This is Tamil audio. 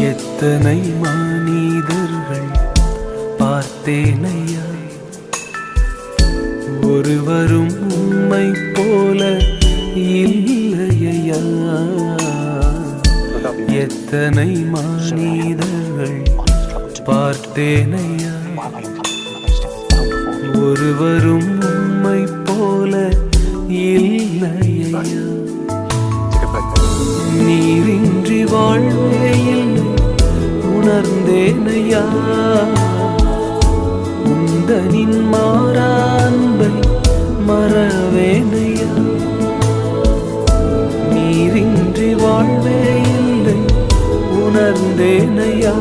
எத்தனை மனிதர்கள் பார்த்தேனையா, ஒருவரும் உம்மை போல இல்லையா. எத்தனை மனிதர்கள் பார்த்தேனையா, ஒருவரும் உம்மை போல இல்லையா. நீரின்றி வாழ்வே இல்லை உணர்ந்தேனையா, உந்தனின் மாறான்பை மறவேனையா. நீரின்றி வாழ்வே இல்லை உணர்ந்தேனையா,